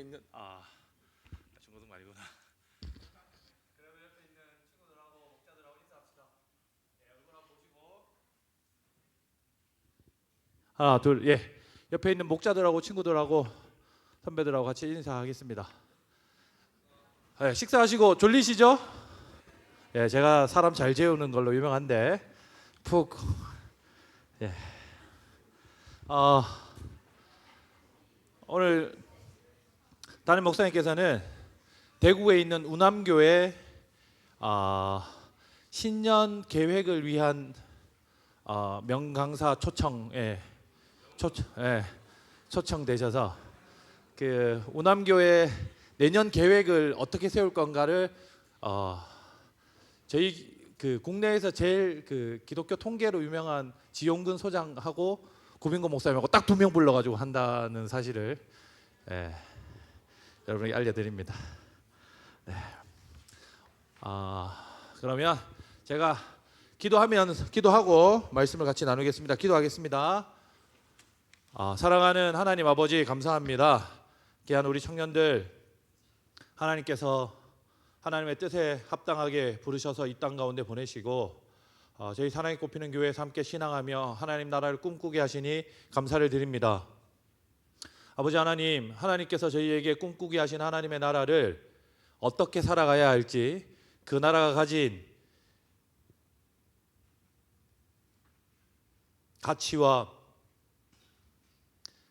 있는 중고등 말이구나. 그러면 옆에 있는 친구들하고 목자들하고 인사합시다. 예, 얼굴 한번 보시고 하나 둘 예. 옆에 있는 목자들하고 친구들하고 선배들하고 같이 인사하겠습니다. 예, 식사하시고 졸리시죠? 예, 제가 사람 잘 재우는 걸로 유명한데 푹 예. 오늘 담임 목사님께서는 대구에 있는 우남교회 신년 계획을 위한 명강사 초청되셔서 그 우남교회 내년 계획을 어떻게 세울 건가를 저희 그 국내에서 제일 그 기독교 통계로 유명한 지용근 소장하고 구민고 목사님하고 딱 2명 불러가지고 한다는 사실을 여러분에게 알려드립니다. 네. 그러면 제가 기도하고 말씀을 같이 나누겠습니다. 기도하겠습니다. 사랑하는 하나님 아버지 감사합니다. 귀한 우리 청년들 하나님께서 하나님의 뜻에 합당하게 부르셔서 이 땅 가운데 보내시고 저희 사랑이 꼽히는 교회에서 함께 신앙하며 하나님 나라를 꿈꾸게 하시니 감사를 드립니다. 아버지 하나님, 하나님께서 저희에게 꿈꾸게 하신 하나님의 나라를 어떻게 살아가야 할지 그 나라가 가진 가치와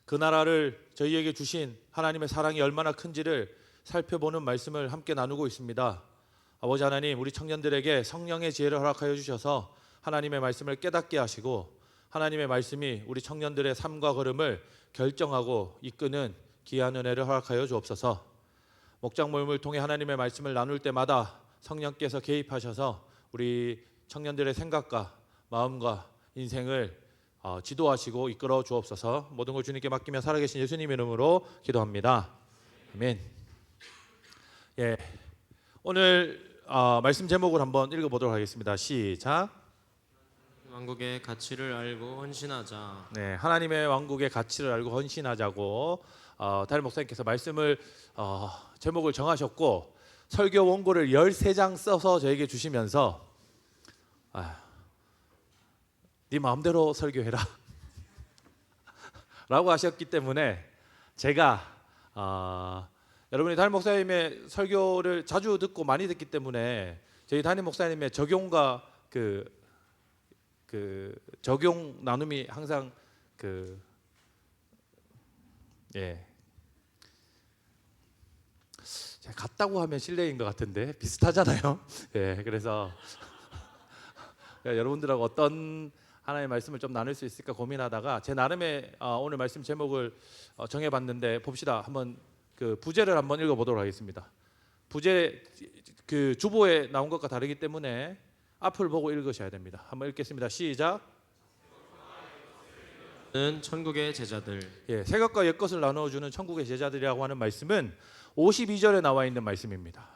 그 나라를 저희에게 주신 하나님의 사랑이 얼마나 큰지를 살펴보는 말씀을 함께 나누고 있습니다. 아버지 하나님, 우리 청년들에게 성령의 지혜를 허락하여 주셔서 하나님의 말씀을 깨닫게 하시고 하나님의 말씀이 우리 청년들의 삶과 걸음을 결정하고 이끄는 귀한 은혜를 허락하여 주옵소서. 목장 모임을 통해 하나님의 말씀을 나눌 때마다 성령께서 개입하셔서 우리 청년들의 생각과 마음과 인생을 지도하시고 이끌어 주옵소서. 모든 걸 주님께 맡기며 살아계신 예수님 이름으로 기도합니다. 아멘. 예, 오늘 말씀 제목을 한번 읽어보도록 하겠습니다. 시작. 왕국의 가치를 알고 헌신하자. 네, 하나님의 왕국의 가치를 알고 헌신하자고 담임 목사님께서 말씀을 제목을 정하셨고 설교 원고를 13장 써서 저에게 주시면서 네 마음대로 설교해라 라고 하셨기 때문에 제가 여러분이 담임 목사님의 설교를 자주 듣고 많이 듣기 때문에 저희 담임 목사님의 적용과 그 적용 나눔이 항상 제가 같다고 하면 실례인 것 같은데 비슷하잖아요. 예, 그래서 여러분들하고 어떤 하나님의 말씀을 좀 나눌 수 있을까 고민하다가 제 나름의 오늘 말씀 제목을 정해봤는데 봅시다. 한번 그 부제를 한번 읽어보도록 하겠습니다. 부제 그 주보에 나온 것과 다르기 때문에 앞을 보고 읽으셔야 됩니다. 한번 읽겠습니다. 시작. 는 천국의 제자들. 예, 새 것과 옛 것을 나누어주는 천국의 제자들이라고 하는 말씀은 52절에 나와 있는 말씀입니다.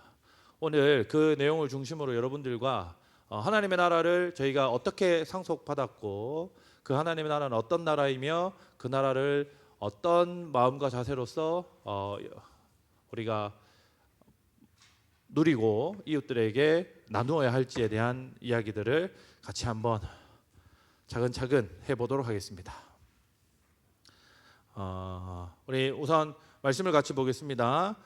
오늘 그 내용을 중심으로 여러분들과 하나님의 나라를 저희가 어떻게 상속받았고 그 하나님의 나라는 어떤 나라이며 그 나라를 어떤 마음과 자세로서 우리가 누리고 이웃들에게 나누어야 할지에 대한 이야기들을 같이 한번 차근차근 해보도록 하겠습니다. 우리 우선 말씀을 같이 보겠습니다.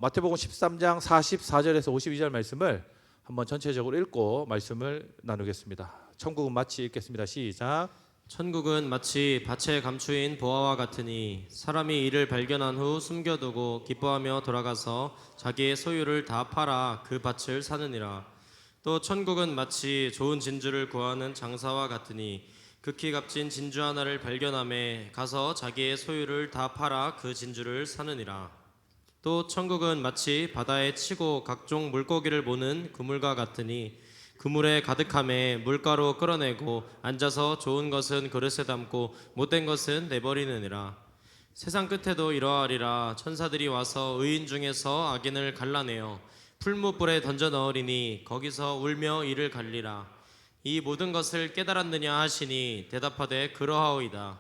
마태복음 13장 44절에서 52절 말씀을 한번 전체적으로 읽고 말씀을 나누겠습니다. 천국은 마치 읽겠습니다. 시작. 천국은 마치 밭에 감추인 보화와 같으니 사람이 이를 발견한 후 숨겨두고 기뻐하며 돌아가서 자기의 소유를 다 팔아 그 밭을 사느니라. 또 천국은 마치 좋은 진주를 구하는 장사와 같으니 극히 값진 진주 하나를 발견하매 가서 자기의 소유를 다 팔아 그 진주를 사느니라. 또 천국은 마치 바다에 치고 각종 물고기를 모는 그물과 같으니 그물에 가득함에 물가로 끌어내고 앉아서 좋은 것은 그릇에 담고 못된 것은 내버리느니라. 세상 끝에도 이러하리라. 천사들이 와서 의인 중에서 악인을 갈라내어 풀무불에 던져 넣으리니 거기서 울며 이를 갈리라. 이 모든 것을 깨달았느냐 하시니 대답하되 그러하오이다.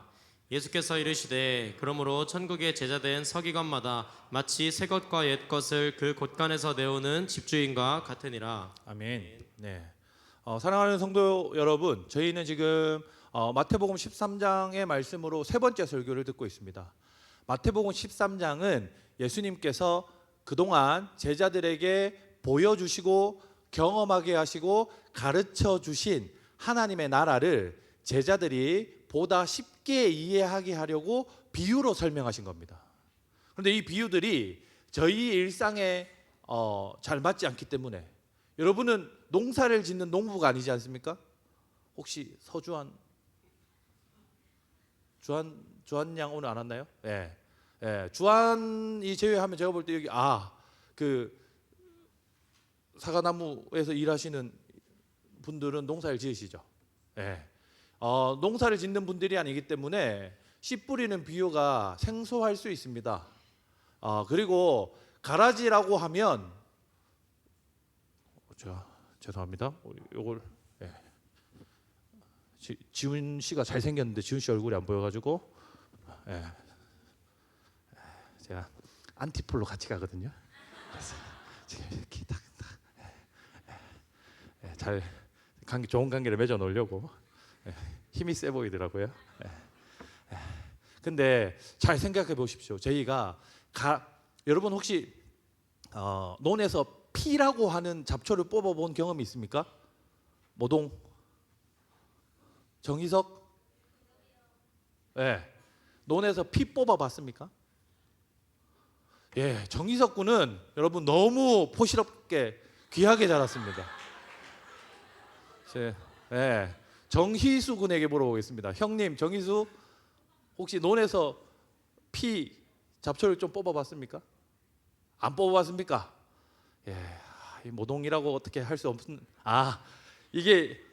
예수께서 이르시되 그러므로 천국의 제자된 서기관마다 마치 새 것과 옛 것을 그 곳간에서 내오는 집주인과 같으니라. 아멘. 네. 사랑하는 성도 여러분, 저희는 지금 마태복음 13장의 말씀으로 세 번째 설교를 듣고 있습니다. 마태복음 13장은 예수님께서 그동안 제자들에게 보여주시고 경험하게 하시고 가르쳐 주신 하나님의 나라를 제자들이 보다 쉽게 이해하게 하려고 비유로 설명하신 겁니다. 그런데 이 비유들이 저희 일상에 잘 맞지 않기 때문에, 여러분은 농사를 짓는 농부가 아니지 않습니까? 혹시 서주환 주한 양 오늘 안 왔나요? 예. 예. 주한이 제외하면 제가 볼 때 여기 그 사과나무에서 일하시는 분들은 농사를 지으시죠. 예. 농사를 짓는 분들이 아니기 때문에 씨 뿌리는 비유가 생소할 수 있습니다. 그리고 가라지라고 하면 죄송합니다. 요걸 지훈 씨가 잘 생겼는데 지훈 씨 얼굴이 안 보여가지고 제가 안티폴로 같이 가거든요. 그래서 지금 이렇게 잘 좋은 관계를 맺어 놓으려고 힘이 세 보이더라고요. 근데 잘 생각해 보십시오. 저희가 여러분 혹시 논에서 피라고 하는 잡초를 뽑아본 경험이 있습니까? 모동, 정희석, 논에서 피 뽑아봤습니까? 예, 정희석 군은 여러분 너무 포시럽게 귀하게 자랐습니다. 정희수 군에게 물어보겠습니다. 형님, 정희수 혹시 논에서 피 잡초를 좀 뽑아봤습니까? 안 뽑아봤습니까? 예, 이 모동이라고 어떻게 할 수 없는 이게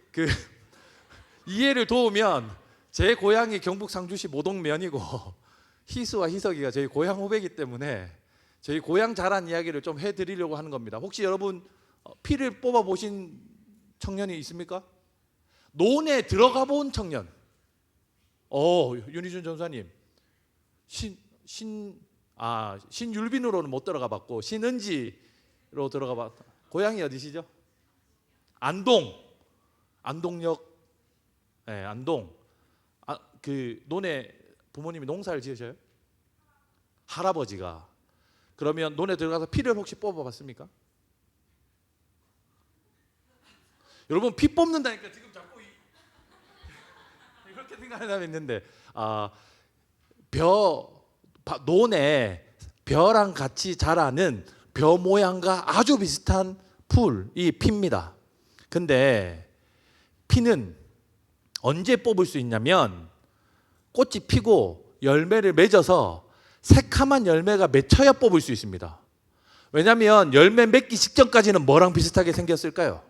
이해를 도우면 제 고향이 경북 상주시 모동면이고 희수와 희석이가 저희 고향 후배이기 때문에 저희 고향 자란 이야기를 좀 해드리려고 하는 겁니다. 혹시 여러분 피를 뽑아보신 청년이 있습니까? 논에 들어가 본 청년. 윤희준 전사님. 신율빈으로는 못 들어가 봤고 신은지로 들어가 봤. 고향이 어디시죠? 안동역. 안동. 그 논에 부모님이 농사를 지으셔요? 할아버지가. 그러면 논에 들어가서 피를 혹시 뽑아봤습니까? 여러분 피 뽑는다니까 지금 자꾸 이렇게 생각하는 있는데 논에 벼랑 같이 자라는 벼 모양과 아주 비슷한 풀이 피입니다. 근데 피는 언제 뽑을 수 있냐면 꽃이 피고 열매를 맺어서 새카만 열매가 맺혀야 뽑을 수 있습니다. 왜냐하면 열매 맺기 직전까지는 뭐랑 비슷하게 생겼을까요?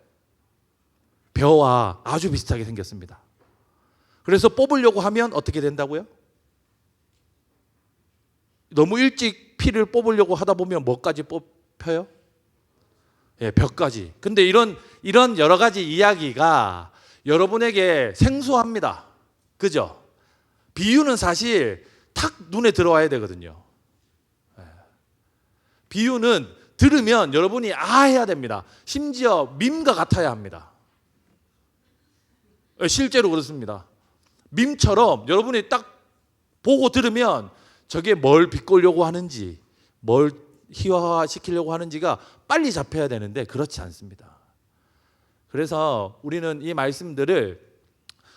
벼와 아주 비슷하게 생겼습니다. 그래서 뽑으려고 하면 어떻게 된다고요? 너무 일찍 피를 뽑으려고 하다 보면 뭐까지 뽑혀요? 벼까지. 근데 이런 여러 가지 이야기가 여러분에게 생소합니다. 그죠? 비유는 사실 탁 눈에 들어와야 되거든요. 비유는 들으면 여러분이 해야 됩니다. 심지어 밈과 같아야 합니다. 실제로 그렇습니다. 밈처럼 여러분이 딱 보고 들으면 저게 뭘 비꼬려고 하는지, 뭘 희화화시키려고 하는지가 빨리 잡혀야 되는데 그렇지 않습니다. 그래서 우리는 이 말씀들을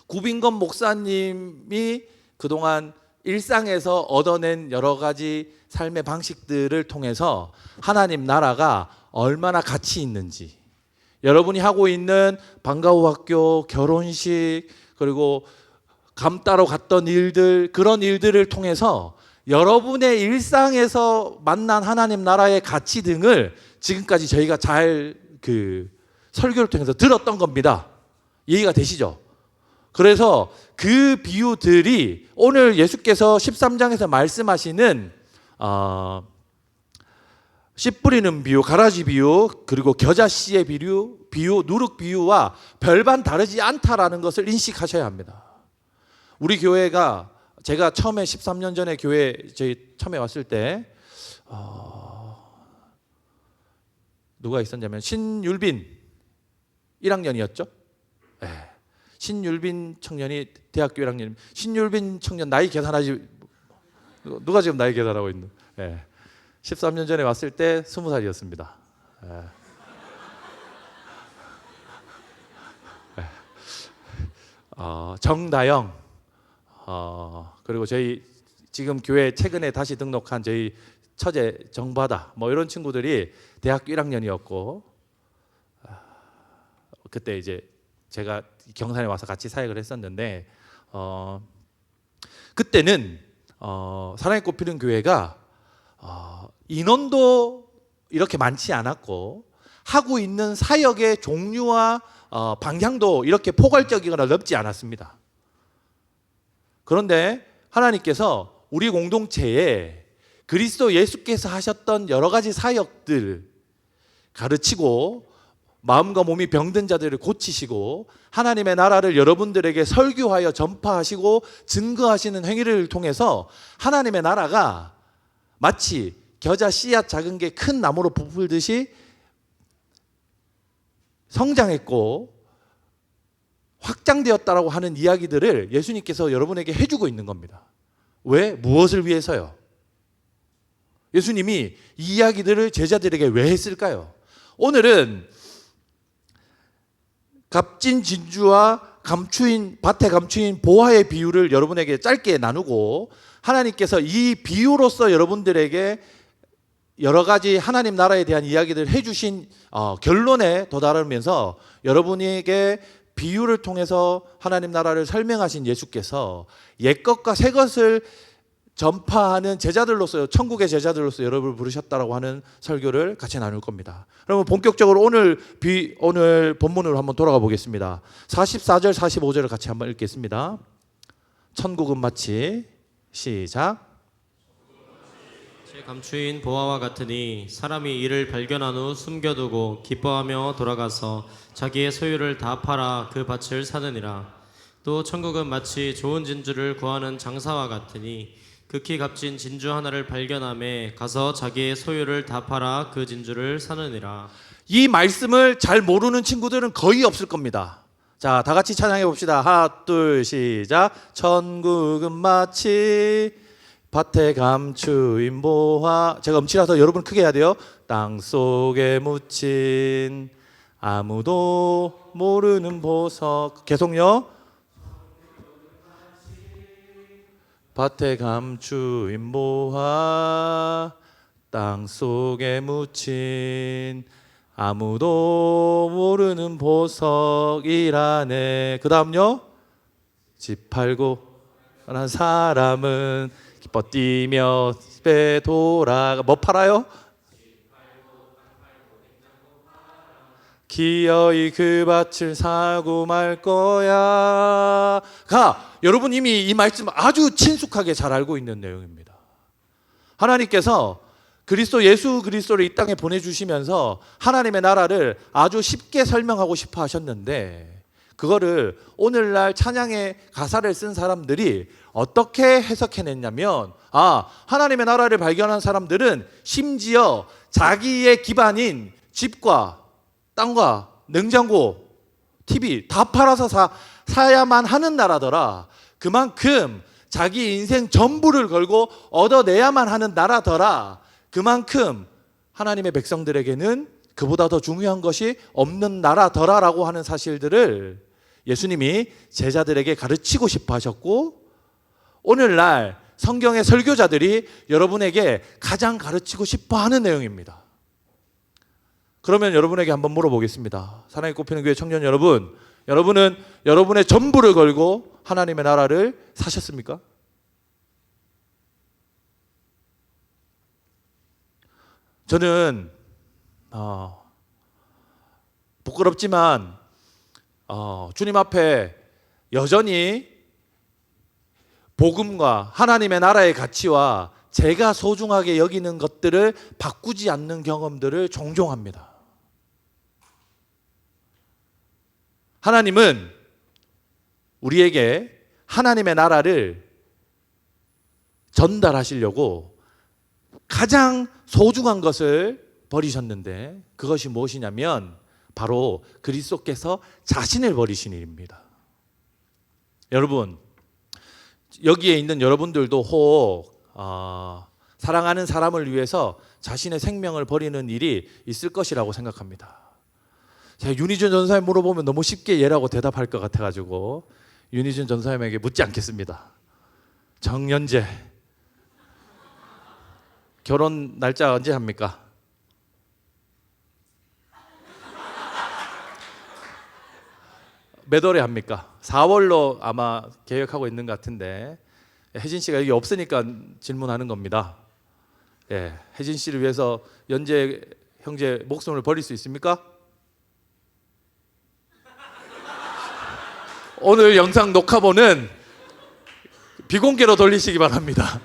구빈건 목사님이 그동안 일상에서 얻어낸 여러 가지 삶의 방식들을 통해서 하나님 나라가 얼마나 가치 있는지, 여러분이 하고 있는 방과 후 학교, 결혼식, 그리고 감 따러 갔던 일들, 그런 일들을 통해서 여러분의 일상에서 만난 하나님 나라의 가치 등을 지금까지 저희가 잘 설교를 통해서 들었던 겁니다. 이해가 되시죠? 그래서 그 비유들이 오늘 예수께서 13장에서 말씀하시는 씨 뿌리는 비유, 가라지 비유, 그리고 겨자씨의 비유, 누룩 비유와 별반 다르지 않다라는 것을 인식하셔야 합니다. 우리 교회가 제가 처음에 13년 전에 교회 저희 처음에 왔을 때 누가 있었냐면 신율빈 1학년이었죠. 네. 신율빈 청년이 대학교 1학년. 신율빈 청년 나이 계산하지. 누가 지금 나이 계산하고 있는? 네. 13년 전에 왔을 때 20살이었습니다. 네. 정다영, 그리고 저희 지금 교회 최근에 다시 등록한 저희 처제 정바다, 뭐 이런 친구들이 대학교 1학년이었고, 그때 이제 제가 경산에 와서 같이 사역을 했었는데, 그때는 사랑에 꼽히는 교회가 인원도 이렇게 많지 않았고, 하고 있는 사역의 종류와 방향도 이렇게 포괄적이거나 넓지 않았습니다. 그런데 하나님께서 우리 공동체에 그리스도 예수께서 하셨던 여러 가지 사역들 가르치고 마음과 몸이 병든 자들을 고치시고 하나님의 나라를 여러분들에게 설교하여 전파하시고 증거하시는 행위를 통해서 하나님의 나라가 마치 겨자 씨앗 작은 게 큰 나무로 부풀듯이 성장했고 확장되었다라고 하는 이야기들을 예수님께서 여러분에게 해주고 있는 겁니다. 왜? 무엇을 위해서요? 예수님이 이 이야기들을 제자들에게 왜 했을까요? 오늘은 값진 진주와 밭에 감추인 보화의 비유를 여러분에게 짧게 나누고 하나님께서 이 비유로서 여러분들에게 여러 가지 하나님 나라에 대한 이야기들을 해주신 결론에 도달하면서 여러분에게 비유를 통해서 하나님 나라를 설명하신 예수께서 옛것과 새것을 전파하는 제자들로서 천국의 제자들로서 여러분을 부르셨다라고 하는 설교를 같이 나눌 겁니다. 그러면 본격적으로 오늘 본문으로 한번 돌아가 보겠습니다. 44절 45절을 같이 한번 읽겠습니다. 천국은 마치 시작. 감추인 보화와 같으니 사람이 이를 발견한 후 숨겨두고 기뻐하며 돌아가서 자기의 소유를 다 팔아 그 밭을 사느니라. 또 천국은 마치 좋은 진주를 구하는 장사와 같으니 극히 값진 진주 하나를 발견함에 가서 자기의 소유를 다 팔아 그 진주를 사느니라. 이 말씀을 잘 모르는 친구들은 거의 없을 겁니다. 자, 다 같이 찬양해 봅시다. 하나, 둘, 시작. 천국은 마치 밭에 감추인 보화. 제가 음치라서 여러분 크게 해야 돼요. 땅 속에 묻힌 아무도 모르는 보석. 계속요. 밭에 감추인 보화, 땅 속에 묻힌 아무도 모르는 보석이라네. 그 다음요. 집 팔고 난 사람은 기뻐 뛰며 집에 돌아가. 뭐 팔아요? 기어이 그 밭을 사고 말 거야. 여러분 이미 이 말씀 아주 친숙하게 잘 알고 있는 내용입니다. 하나님께서 예수 그리스도를 이 땅에 보내주시면서 하나님의 나라를 아주 쉽게 설명하고 싶어 하셨는데 그거를 오늘날 찬양의 가사를 쓴 사람들이 어떻게 해석해냈냐면 하나님의 나라를 발견한 사람들은 심지어 자기의 기반인 집과 땅과 냉장고, TV 다 팔아서 사야만 하는 나라더라. 그만큼 자기 인생 전부를 걸고 얻어내야만 하는 나라더라. 그만큼 하나님의 백성들에게는 그보다 더 중요한 것이 없는 나라더라라고 하는 사실들을 예수님이 제자들에게 가르치고 싶어 하셨고 오늘날 성경의 설교자들이 여러분에게 가장 가르치고 싶어 하는 내용입니다. 그러면 여러분에게 한번 물어보겠습니다. 사랑에 꼽히는 교회 청년 여러분, 여러분은 여러분의 전부를 걸고 하나님의 나라를 사셨습니까? 저는 부끄럽지만 주님 앞에 여전히 복음과 하나님의 나라의 가치와 제가 소중하게 여기는 것들을 바꾸지 않는 경험들을 종종 합니다. 하나님은 우리에게 하나님의 나라를 전달하시려고 가장 소중한 것을 버리셨는데 그것이 무엇이냐면 바로 그리스도께서 자신을 버리신 일입니다. 여러분, 여기에 있는 여러분들도 혹 사랑하는 사람을 위해서 자신의 생명을 버리는 일이 있을 것이라고 생각합니다. 제가 윤희준 전사님 물어보면 너무 쉽게 예라고 대답할 것 같아가지고 윤희준 전사님에게 묻지 않겠습니다. 정년제 결혼 날짜 언제 합니까? 몇 월에 합니까? 4월로 아마 계획하고 있는 것 같은데 혜진 씨가 여기 없으니까 질문하는 겁니다. 예, 혜진 씨를 위해서 연재 형제 목숨을 버릴 수 있습니까? 오늘 영상 녹화본은 비공개로 돌리시기 바랍니다.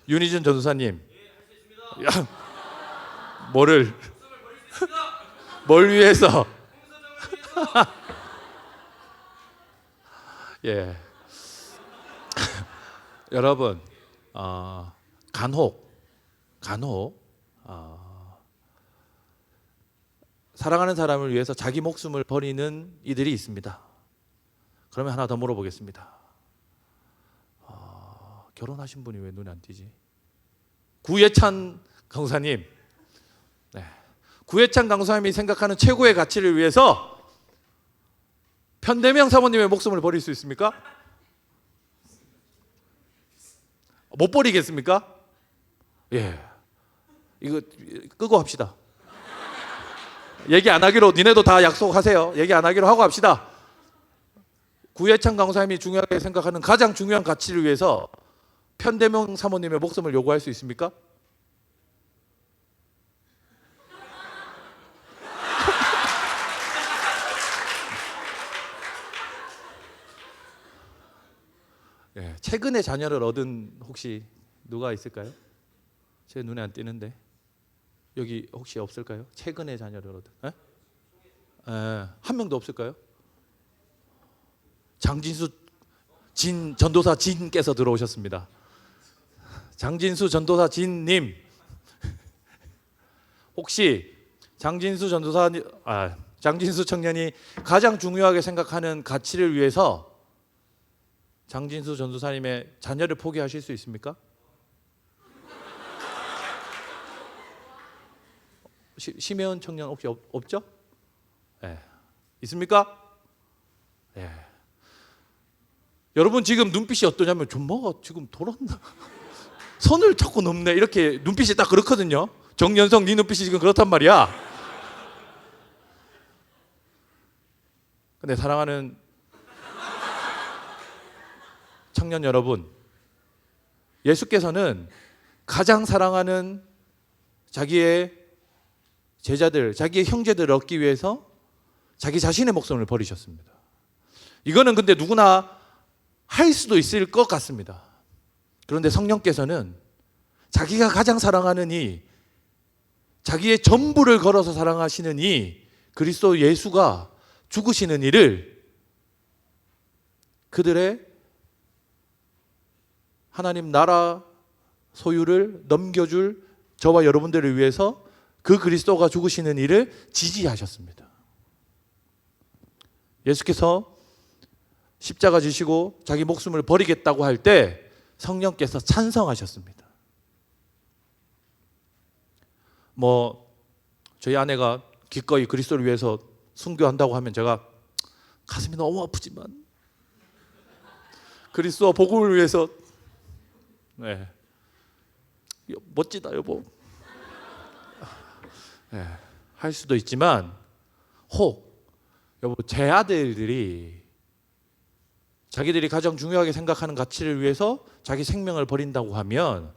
윤희준 전도사님, 뭐를 뭘 위해서? 예, 여러분, 간혹 사랑하는 사람을 위해서 자기 목숨을 버리는 이들이 있습니다. 그러면 하나 더 물어보겠습니다. 결혼하신 분이 왜 눈에 안 띄지? 구예찬 강사님, 네. 구예찬 강사님이 생각하는 최고의 가치를 위해서 편대명 사모님의 목숨을 버릴 수 있습니까? 못 버리겠습니까? 예, 이거 끄고 합시다. 얘기 안 하기로, 니네도 다 약속하세요. 얘기 안 하기로 하고 합시다. 구예찬 강사님이 중요하게 생각하는 가장 중요한 가치를 위해서 편대명 사모님의 목숨을 요구할 수 있습니까? 예, 최근에 자녀를 얻은 혹시 누가 있을까요? 제 눈에 안 띄는데 여기 혹시 없을까요? 최근에 자녀를 얻은 한 명도 없을까요? 장진수 전도사 진께서 들어오셨습니다. 장진수 전도사 진님, 혹시 장진수 청년이 가장 중요하게 생각하는 가치를 위해서 장진수 전도사님의 자녀를 포기하실 수 있습니까? 심혜원 청년 혹시 없죠? 네. 있습니까? 네. 여러분 지금 눈빛이 어떠냐면 좀 뭐가 지금 돌았나? 선을 자꾸 넘네. 이렇게 눈빛이 딱 그렇거든요. 정연성 네 눈빛이 지금 그렇단 말이야. 근데 사랑하는 청년 여러분, 예수께서는 가장 사랑하는 자기의 제자들, 자기의 형제들을 얻기 위해서 자기 자신의 목숨을 버리셨습니다. 이거는 근데 누구나 할 수도 있을 것 같습니다. 그런데 성령께서는 자기가 가장 사랑하는 이, 자기의 전부를 걸어서 사랑하시는 이 그리스도 예수가 죽으시는 일을 그들의 하나님 나라 소유를 넘겨줄 저와 여러분들을 위해서 그 그리스도가 죽으시는 일을 지지하셨습니다. 예수께서 십자가 지시고 자기 목숨을 버리겠다고 할 때 성령께서 찬성하셨습니다. 저희 아내가 기꺼이 그리스도를 위해서 순교한다고 하면 제가 가슴이 너무 아프지만 그리스도와 복음을 위해서 멋지다 여보 할 수도 있지만 혹 여보 제 아들들이 자기들이 가장 중요하게 생각하는 가치를 위해서 자기 생명을 버린다고 하면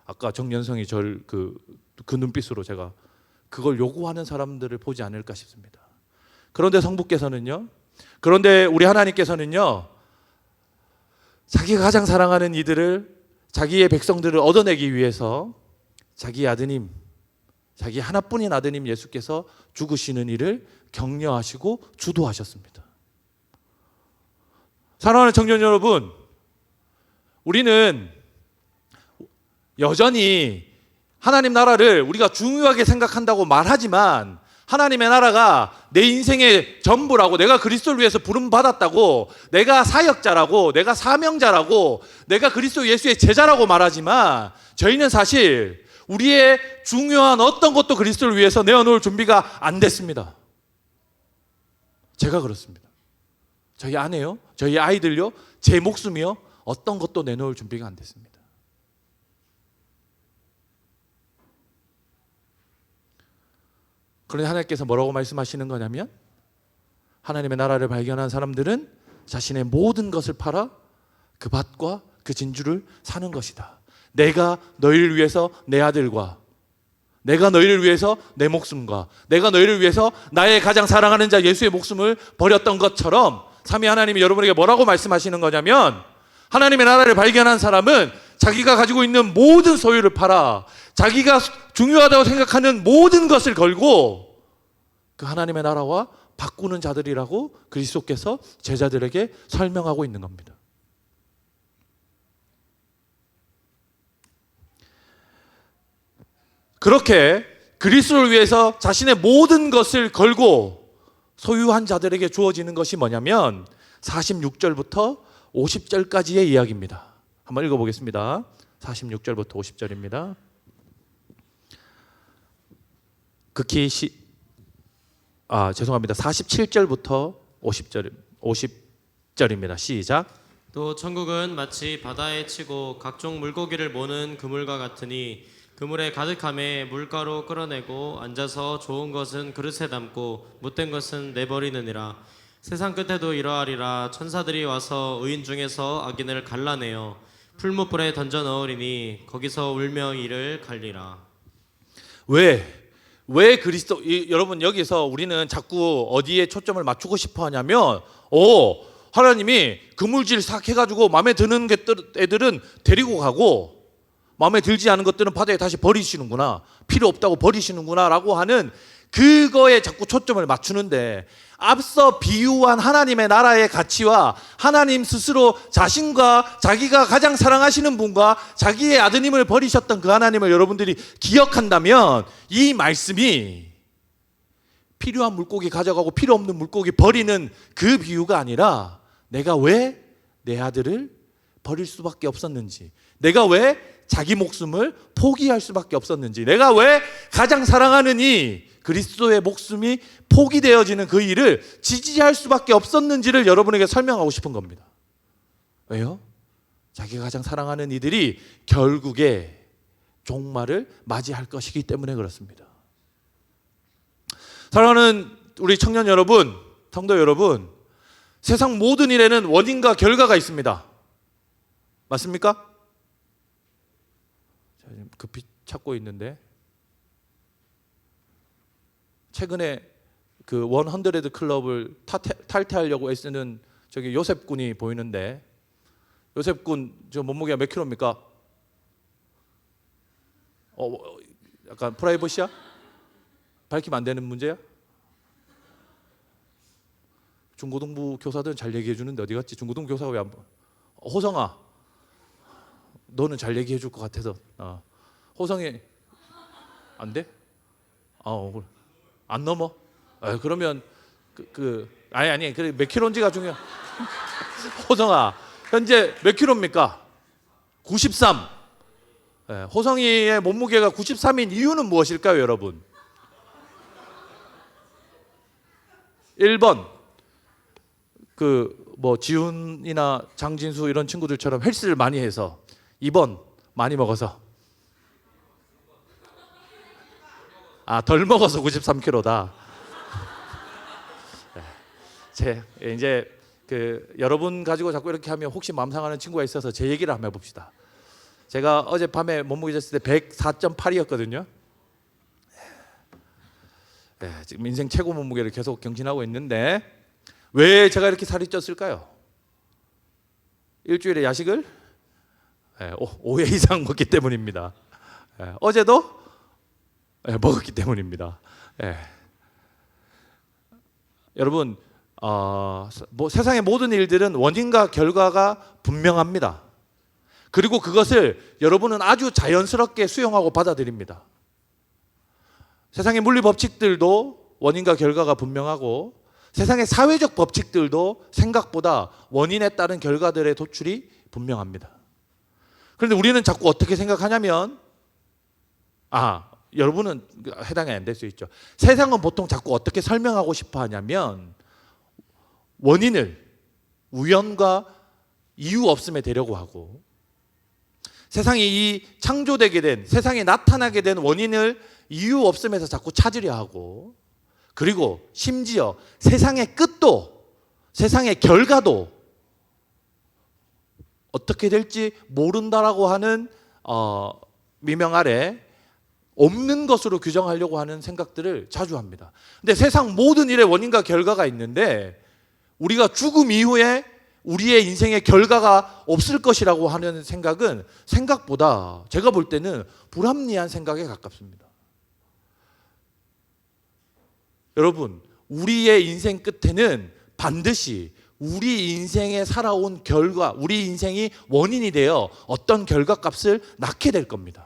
아까 정연성이 절 그 눈빛으로 제가 그걸 요구하는 사람들을 보지 않을까 싶습니다. 그런데 성부께서는요, 그런데 우리 하나님께서는요, 자기가 가장 사랑하는 이들을, 자기의 백성들을 얻어내기 위해서 자기 아드님, 자기 하나뿐인 아드님 예수께서 죽으시는 일을 격려하시고 주도하셨습니다. 사랑하는 청년 여러분, 우리는 여전히 하나님 나라를 우리가 중요하게 생각한다고 말하지만 하나님의 나라가 내 인생의 전부라고, 내가 그리스도를 위해서 부름받았다고, 내가 사역자라고, 내가 사명자라고, 내가 그리스도 예수의 제자라고 말하지만 저희는 사실 우리의 중요한 어떤 것도 그리스도를 위해서 내어놓을 준비가 안 됐습니다. 제가 그렇습니다. 저희 아내요, 저희 아이들요, 제 목숨이요, 어떤 것도 내놓을 준비가 안 됐습니다. 그런데 하나님께서 뭐라고 말씀하시는 거냐면, 하나님의 나라를 발견한 사람들은 자신의 모든 것을 팔아 그 밭과 그 진주를 사는 것이다. 내가 너희를 위해서 내 아들과, 내가 너희를 위해서 내 목숨과, 내가 너희를 위해서 나의 가장 사랑하는 자 예수의 목숨을 버렸던 것처럼 삼위 하나님이 여러분에게 뭐라고 말씀하시는 거냐면, 하나님의 나라를 발견한 사람은 자기가 가지고 있는 모든 소유를 팔아 자기가 중요하다고 생각하는 모든 것을 걸고 그 하나님의 나라와 바꾸는 자들이라고 그리스도께서 제자들에게 설명하고 있는 겁니다. 그렇게 그리스도를 위해서 자신의 모든 것을 걸고 소유한 자들에게 주어지는 것이 뭐냐면 46절부터 50절까지의 이야기입니다. 한번 읽어보겠습니다. 46절부터 50절입니다. 극히 죄송합니다. 47절부터 50절입니다. 시작. 또 천국은 마치 바다에 치고 각종 물고기를 모는 그물과 같으니 그물에 가득함에 물가로 끌어내고 앉아서 좋은 것은 그릇에 담고 못된 것은 내버리느니라. 세상 끝에도 이러하리라. 천사들이 와서 의인 중에서 악인을 갈라내어 풀무불에 던져 넣으리니 거기서 울며 이를 갈리라. 왜 그리스도, 여러분 여기서 우리는 자꾸 어디에 초점을 맞추고 싶어 하냐면, 하나님이 그물질 싹 해가지고 마음에 드는 애들은 데리고 가고 마음에 들지 않은 것들은 바다에 다시 버리시는구나, 필요 없다고 버리시는구나 라고 하는 그거에 자꾸 초점을 맞추는데, 앞서 비유한 하나님의 나라의 가치와 하나님 스스로 자신과 자기가 가장 사랑하시는 분과 자기의 아드님을 버리셨던 그 하나님을 여러분들이 기억한다면 이 말씀이 필요한 물고기 가져가고 필요 없는 물고기 버리는 그 비유가 아니라, 내가 왜 내 아들을 버릴 수밖에 없었는지, 내가 왜 자기 목숨을 포기할 수밖에 없었는지, 내가 왜 가장 사랑하는 이 그리스도의 목숨이 포기되어지는 그 일을 지지할 수밖에 없었는지를 여러분에게 설명하고 싶은 겁니다. 왜요? 자기가 가장 사랑하는 이들이 결국에 종말을 맞이할 것이기 때문에 그렇습니다. 사랑하는 우리 청년 여러분, 성도 여러분, 세상 모든 일에는 원인과 결과가 있습니다. 맞습니까? 지금 급히 찾고 있는데, 최근에 그 100 클럽을 탈퇴하려고 애쓰는 저기 요셉 군이 보이는데, 요셉 군 저 몸무게가 몇 킬로입니까? 약간 프라이버시야? 밝히면 안 되는 문제야? 중고등부 교사들은 잘 얘기해 주는데 어디 갔지? 중고등부 교사가 왜 안 봐? 호성아, 너는 잘 얘기해 줄 것 같아서. 호성이 안 돼? 안 넘어? 그러면 아니 그래, 몇 킬로인지가 중요. 호성아, 현재 몇 킬로입니까? 93. 호성이의 몸무게가 93인 이유는 무엇일까요, 여러분? 1번, 지훈이나 장진수 이런 친구들처럼 헬스를 많이 해서. 2번, 많이 먹어서. 덜 먹어서 93kg다. 이제 여러분 가지고 자꾸 이렇게 하면 혹시 마음 상하는 친구가 있어서 제 얘기를 한번 해봅시다. 제가 어젯밤에 몸무게 쟀을 때 104.8이었거든요. 지금 인생 최고 몸무게를 계속 경신하고 있는데, 왜 제가 이렇게 살이 쪘을까요? 일주일에 야식을 5회 이상 먹기 때문입니다. 어제도 먹었기 때문입니다. 여러분, 뭐 세상의 모든 일들은 원인과 결과가 분명합니다. 그리고 그것을 여러분은 아주 자연스럽게 수용하고 받아들입니다. 세상의 물리 법칙들도 원인과 결과가 분명하고 세상의 사회적 법칙들도 생각보다 원인에 따른 결과들의 도출이 분명합니다. 그런데 우리는 자꾸 어떻게 생각하냐면 여러분은 해당이 안 될 수 있죠. 세상은 보통 자꾸 어떻게 설명하고 싶어 하냐면 원인을 우연과 이유 없음에 되려고 하고 세상이 이 창조되게 된 세상에 나타나게 된 원인을 이유 없음에서 자꾸 찾으려 하고 그리고 심지어 세상의 끝도 세상의 결과도 어떻게 될지 모른다라고 하는 미명 아래 없는 것으로 규정하려고 하는 생각들을 자주 합니다. 근데 세상 모든 일에 원인과 결과가 있는데 우리가 죽음 이후에 우리의 인생의 결과가 없을 것이라고 하는 생각은 생각보다 제가 볼 때는 불합리한 생각에 가깝습니다. 여러분, 우리의 인생 끝에는 반드시 우리 인생에 살아온 결과, 우리 인생이 원인이 되어 어떤 결과값을 낳게 될 겁니다.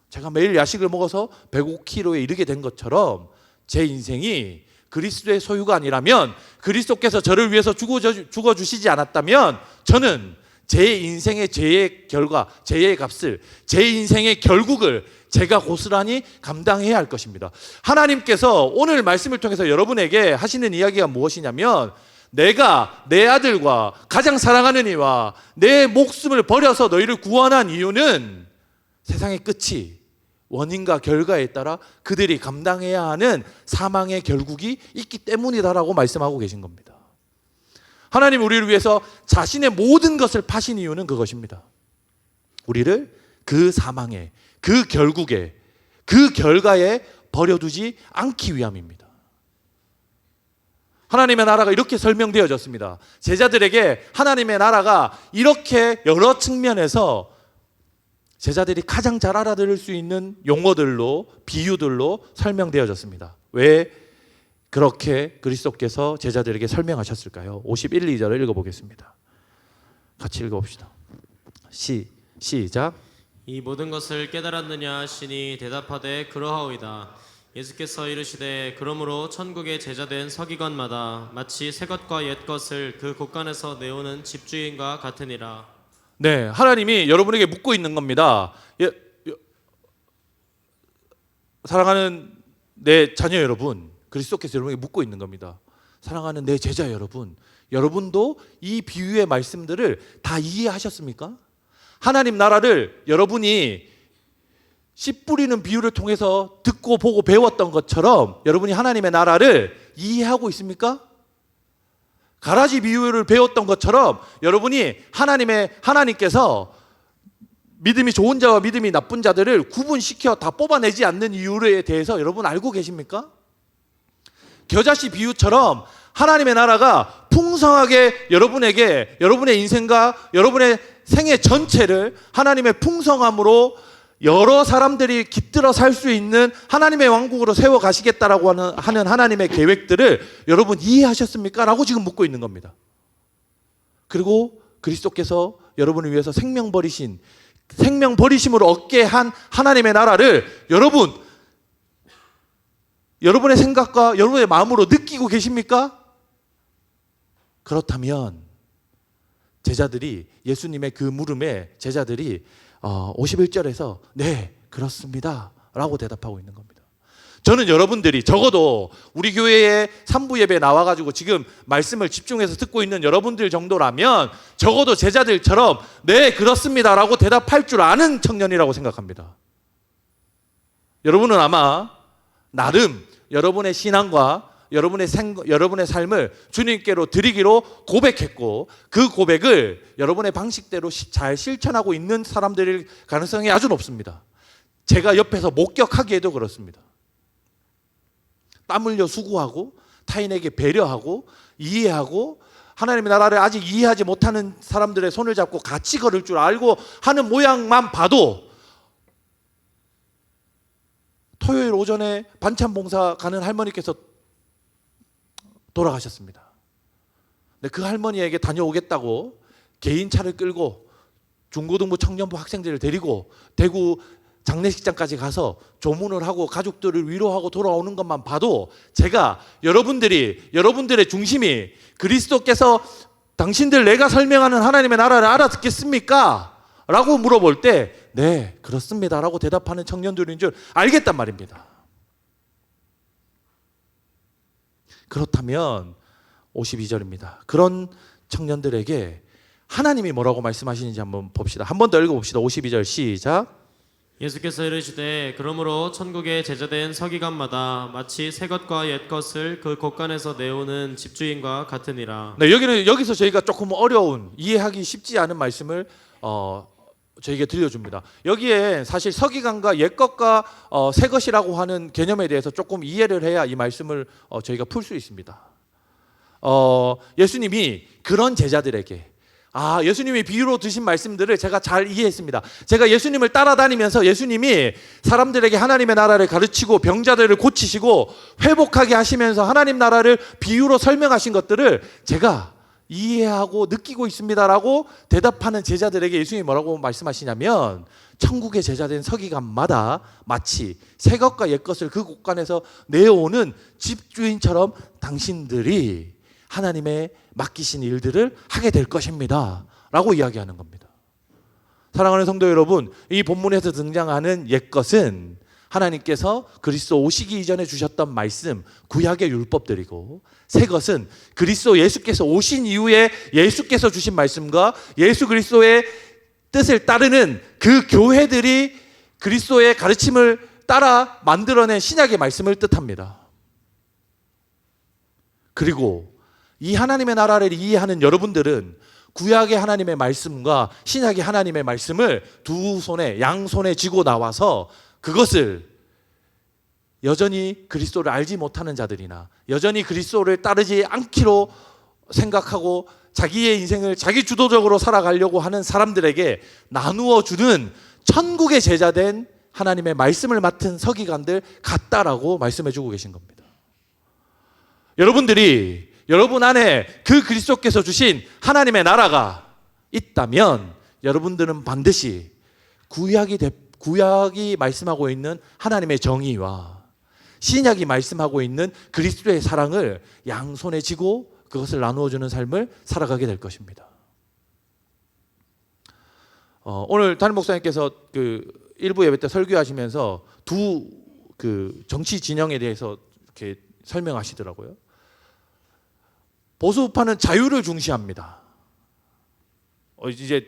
제가 매일 야식을 먹어서 105kg에 이르게 된 것처럼 제 인생이 그리스도의 소유가 아니라면 그리스도께서 저를 위해서 죽어주시지 않았다면 저는 제 인생의 죄의 결과, 죄의 값을, 제 인생의 결국을 제가 고스란히 감당해야 할 것입니다. 하나님께서 오늘 말씀을 통해서 여러분에게 하시는 이야기가 무엇이냐면 내가 내 아들과 가장 사랑하는 이와 내 목숨을 버려서 너희를 구원한 이유는 세상의 끝이 원인과 결과에 따라 그들이 감당해야 하는 사망의 결국이 있기 때문이다라고 말씀하고 계신 겁니다. 하나님 우리를 위해서 자신의 모든 것을 파신 이유는 그것입니다. 우리를 그 사망에, 그 결국에, 그 결과에 버려두지 않기 위함입니다. 하나님의 나라가 이렇게 설명되어졌습니다. 제자들에게 하나님의 나라가 이렇게 여러 측면에서 제자들이 가장 잘 알아들을 수 있는 용어들로, 비유들로 설명되어졌습니다. 왜 그렇게 그리스도께서 제자들에게 설명하셨을까요? 51, 2절을 읽어보겠습니다. 같이 읽어봅시다. 시작. 이 모든 것을 깨달았느냐 하시니 대답하되 그러하오이다. 예수께서 이르시되 그러므로 천국의 제자된 서기관마다 마치 새 것과 옛 것을 그 곳간에서 내오는 집주인과 같으니라. 네, 하나님이 여러분에게 묻고 있는 겁니다. 사랑하는 내 자녀 여러분, 그리스도께서 여러분에게 묻고 있는 겁니다. 사랑하는 내 제자 여러분, 여러분도 이 비유의 말씀들을 다 이해하셨습니까? 하나님 나라를 여러분이 씨 뿌리는 비유를 통해서 듣고 보고 배웠던 것처럼 여러분이 하나님의 나라를 이해하고 있습니까? 가라지 비유를 배웠던 것처럼 여러분이 하나님께서 믿음이 좋은 자와 믿음이 나쁜 자들을 구분시켜 다 뽑아내지 않는 이유에 대해서 여러분 알고 계십니까? 겨자씨 비유처럼 하나님의 나라가 풍성하게 여러분에게 여러분의 인생과 여러분의 생애 전체를 하나님의 풍성함으로 여러 사람들이 깃들어 살 수 있는 하나님의 왕국으로 세워 가시겠다라고 하는 하나님의 계획들을 여러분 이해하셨습니까? 라고 지금 묻고 있는 겁니다. 그리고 그리스도께서 여러분을 위해서 생명 버리심으로 얻게 한 하나님의 나라를 여러분의 생각과 여러분의 마음으로 느끼고 계십니까? 그렇다면 제자들이 예수님의 그 물음에 제자들이 51절에서 네 그렇습니다 라고 대답하고 있는 겁니다. 저는 여러분들이 적어도 우리 교회에 3부 예배에 나와가지고 지금 말씀을 집중해서 듣고 있는 여러분들 정도라면 적어도 제자들처럼 네 그렇습니다 라고 대답할 줄 아는 청년이라고 생각합니다. 여러분은 아마 나름 여러분의 신앙과 여러분의 삶을 주님께로 드리기로 고백했고 그 고백을 여러분의 방식대로 잘 실천하고 있는 사람들일 가능성이 아주 높습니다. 제가 옆에서 목격하기에도 그렇습니다. 땀 흘려 수고하고 타인에게 배려하고 이해하고 하나님의 나라를 아직 이해하지 못하는 사람들의 손을 잡고 같이 걸을 줄 알고 하는 모양만 봐도 토요일 오전에 반찬 봉사 가는 할머니께서 돌아가셨습니다. 근데 그 할머니에게 다녀오겠다고 개인차를 끌고 중고등부 청년부 학생들을 데리고 대구 장례식장까지 가서 조문을 하고 가족들을 위로하고 돌아오는 것만 봐도 제가 여러분들의 중심이 그리스도께서 당신들 내가 설명하는 하나님의 나라를 알아듣겠습니까? 라고 물어볼 때 네, 그렇습니다 라고 대답하는 청년들인 줄 알겠단 말입니다. 그렇다면 52절입니다. 그런 청년들에게 하나님이 뭐라고 말씀하시는지 한번 봅시다. 한 번 더 읽어봅시다. 52절 시작. 예수께서 이르시되 그러므로 천국에 제자된 서기관마다 마치 새 것과 옛 것을 그 곳간에서 내오는 집주인과 같으니라. 네, 여기서 저희가 조금 어려운 이해하기 쉽지 않은 말씀을 저에게 들려줍니다. 여기에 사실 서기관과 옛 것과 새 것이라고 하는 개념에 대해서 조금 이해를 해야 이 말씀을 저희가 풀 수 있습니다. 예수님이 그런 제자들에게 예수님이 비유로 드신 말씀들을 제가 잘 이해했습니다. 제가 예수님을 따라다니면서 예수님이 사람들에게 하나님의 나라를 가르치고 병자들을 고치시고 회복하게 하시면서 하나님 나라를 비유로 설명하신 것들을 제가 이해하고 느끼고 있습니다라고 대답하는 제자들에게 예수님이 뭐라고 말씀하시냐면 천국의 제자된 서기관마다 마치 새 것과 옛 것을 그 곳간에서 내어오는 집주인처럼 당신들이 하나님의 맡기신 일들을 하게 될 것입니다 라고 이야기하는 겁니다. 사랑하는 성도 여러분, 이 본문에서 등장하는 옛 것은 하나님께서 그리스도 오시기 이전에 주셨던 말씀, 구약의 율법들이고, 새 것은 그리스도 예수께서 오신 이후에 예수께서 주신 말씀과 예수 그리스도의 뜻을 따르는 그 교회들이 그리스도의 가르침을 따라 만들어낸 신약의 말씀을 뜻합니다. 그리고 이 하나님의 나라를 이해하는 여러분들은 구약의 하나님의 말씀과 신약의 하나님의 말씀을 두 손에 양손에 쥐고 나와서 그것을 여전히 그리스도를 알지 못하는 자들이나 여전히 그리스도를 따르지 않기로 생각하고 자기의 인생을 자기 주도적으로 살아가려고 하는 사람들에게 나누어 주는 천국의 제자된 하나님의 말씀을 맡은 서기관들 같다라고 말씀해 주고 계신 겁니다. 여러분 안에 그 그리스도께서 주신 하나님의 나라가 있다면 여러분들은 반드시 구약이 말씀하고 있는 하나님의 정의와 신약이 말씀하고 있는 그리스도의 사랑을 양손에 쥐고 그것을 나누어 주는 삶을 살아가게 될 것입니다. 오늘 담임 목사님께서 그 일부 예배 때 설교하시면서 두 정치 진영에 대해서 이렇게 설명하시더라고요. 보수파는 자유를 중시합니다. 이제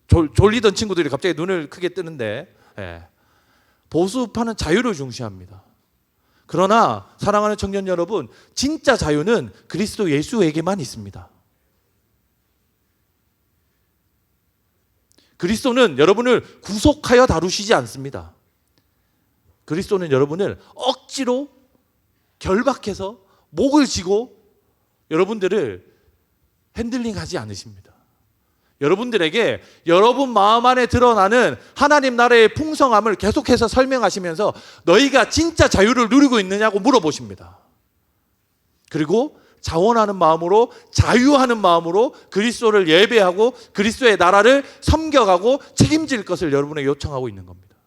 졸리던 친구들이 갑자기 눈을 크게 뜨는데, 보수파는 자유를 중시합니다. 그러나 사랑하는 청년 여러분, 진짜 자유는 그리스도 예수에게만 있습니다. 그리스도는 여러분을 구속하여 다루시지 않습니다. 그리스도는 여러분을 억지로 결박해서 목을 쥐고 여러분들을 핸들링하지 않으십니다. 여러분들에게 여러분 마음 안에 드러나는 하나님 나라의 풍성함을 계속해서 설명하시면서 너희가 진짜 자유를 누리고 있느냐고 물어보십니다. 그리고 자원하는 마음으로, 자유하는 마음으로 그리스도를 예배하고 그리스도의 나라를 섬겨가고 책임질 것을 여러분에게 요청하고 있는 겁니다.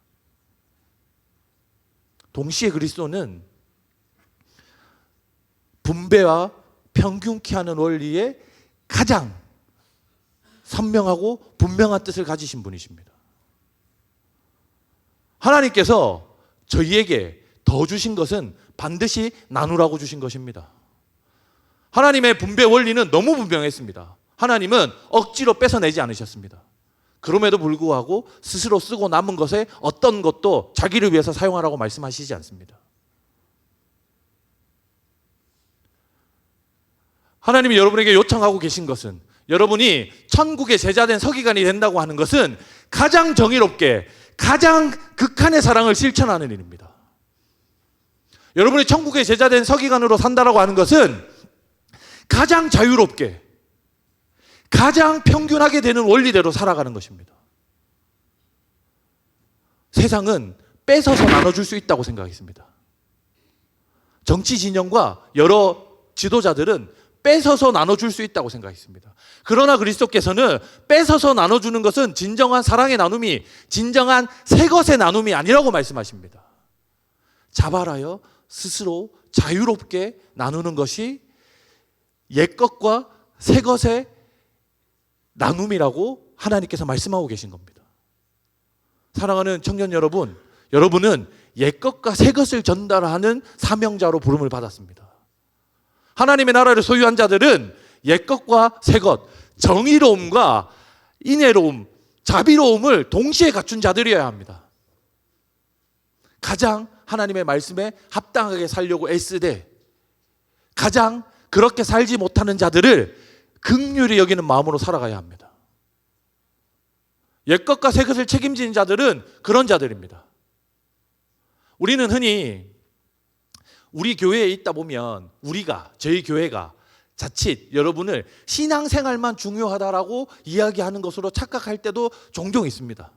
동시에 그리스도는 분배와 평균케 하는 원리에 가장 선명하고 분명한 뜻을 가지신 분이십니다. 하나님께서 저희에게 더 주신 것은 반드시 나누라고 주신 것입니다. 하나님의 분배 원리는 너무 분명했습니다. 하나님은 억지로 뺏어내지 않으셨습니다. 그럼에도 불구하고 스스로 쓰고 남은 것에 어떤 것도 자기를 위해서 사용하라고 말씀하시지 않습니다. 하나님이 여러분에게 요청하고 계신 것은, 여러분이 천국의 제자된 서기관이 된다고 하는 것은 가장 정의롭게, 가장 극한의 사랑을 실천하는 일입니다. 여러분이 천국의 제자된 서기관으로 산다라고 하는 것은 가장 자유롭게, 가장 평균하게 되는 원리대로 살아가는 것입니다. 세상은 뺏어서 나눠줄 수 있다고 생각했습니다. 정치 진영과 여러 지도자들은 뺏어서 나눠줄 수 있다고 생각했습니다. 그러나 그리스도께서는 뺏어서 나눠주는 것은 진정한 사랑의 나눔이, 진정한 새 것의 나눔이 아니라고 말씀하십니다. 자발하여 스스로 자유롭게 나누는 것이 옛 것과 새 것의 나눔이라고 하나님께서 말씀하고 계신 겁니다. 사랑하는 청년 여러분, 여러분은 옛 것과 새 것을 전달하는 사명자로 부름을 받았습니다. 하나님의 나라를 소유한 자들은 옛 것과 새 것, 정의로움과 인애로움, 자비로움을 동시에 갖춘 자들이어야 합니다. 가장 하나님의 말씀에 합당하게 살려고 애쓰되 가장 그렇게 살지 못하는 자들을 긍휼히 여기는 마음으로 살아가야 합니다. 옛 것과 새 것을 책임지는 자들은 그런 자들입니다. 우리는 흔히 우리 교회에 있다 보면 저희 교회가 자칫 여러분을 신앙생활만 중요하다라고 이야기하는 것으로 착각할 때도 종종 있습니다.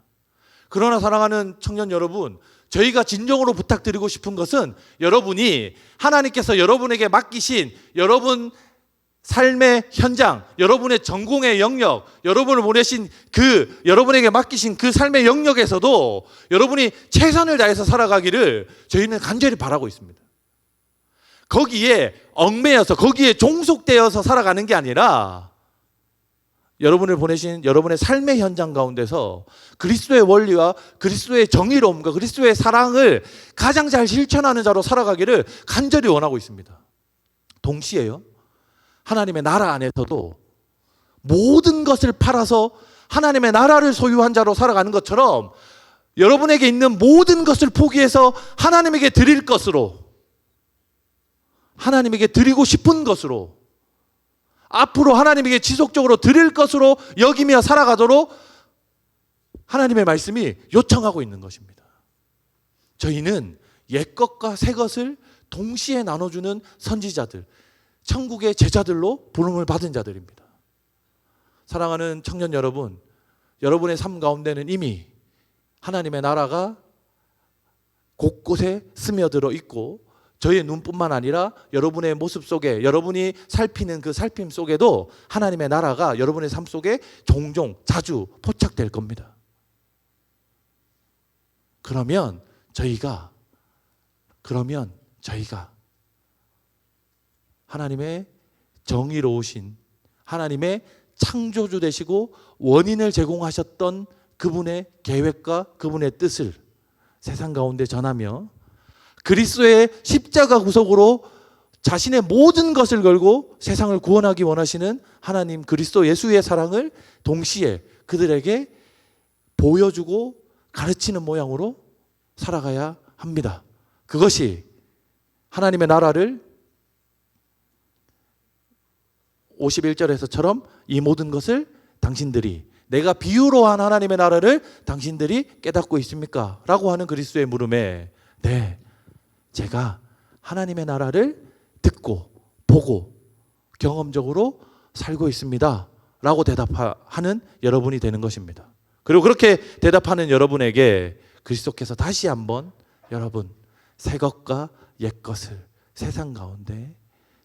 그러나 사랑하는 청년 여러분, 저희가 진정으로 부탁드리고 싶은 것은 여러분이 하나님께서 여러분에게 맡기신 여러분 삶의 현장, 여러분의 전공의 영역, 여러분을 보내신 여러분에게 맡기신 그 삶의 영역에서도 여러분이 최선을 다해서 살아가기를 저희는 간절히 바라고 있습니다. 거기에 얽매여서 거기에 종속되어서 살아가는 게 아니라 여러분을 보내신 여러분의 삶의 현장 가운데서 그리스도의 원리와 그리스도의 정의로움과 그리스도의 사랑을 가장 잘 실천하는 자로 살아가기를 간절히 원하고 있습니다. 동시에요, 하나님의 나라 안에서도 모든 것을 팔아서 하나님의 나라를 소유한 자로 살아가는 것처럼 여러분에게 있는 모든 것을 포기해서 하나님에게 드릴 것으로, 하나님에게 드리고 싶은 것으로, 앞으로 하나님에게 지속적으로 드릴 것으로 여기며 살아가도록 하나님의 말씀이 요청하고 있는 것입니다. 저희는 옛 것과 새 것을 동시에 나눠주는 선지자들, 천국의 제자들로 부름을 받은 자들입니다. 사랑하는 청년 여러분, 여러분의 삶 가운데는 이미 하나님의 나라가 곳곳에 스며들어 있고 저희의 눈뿐만 아니라 여러분의 모습 속에, 여러분이 살피는 그 살핌 속에도 하나님의 나라가 여러분의 삶 속에 종종 자주 포착될 겁니다. 그러면 저희가 하나님의 정의로우신 하나님의 창조주 되시고 원인을 제공하셨던 그분의 계획과 그분의 뜻을 세상 가운데 전하며 그리스도의 십자가 구속으로 자신의 모든 것을 걸고 세상을 구원하기 원하시는 하나님 그리스도 예수의 사랑을 동시에 그들에게 보여주고 가르치는 모양으로 살아가야 합니다. 그것이 하나님의 나라를 51절에서처럼 이 모든 것을 당신들이, 내가 비유로 한 하나님의 나라를 당신들이 깨닫고 있습니까? 라고 하는 그리스도의 물음에 네, 제가 하나님의 나라를 듣고 보고 경험적으로 살고 있습니다 라고 대답하는 여러분이 되는 것입니다. 그리고 그렇게 대답하는 여러분에게 그리스도께서 다시 한번 여러분, 새 것과 옛 것을 세상 가운데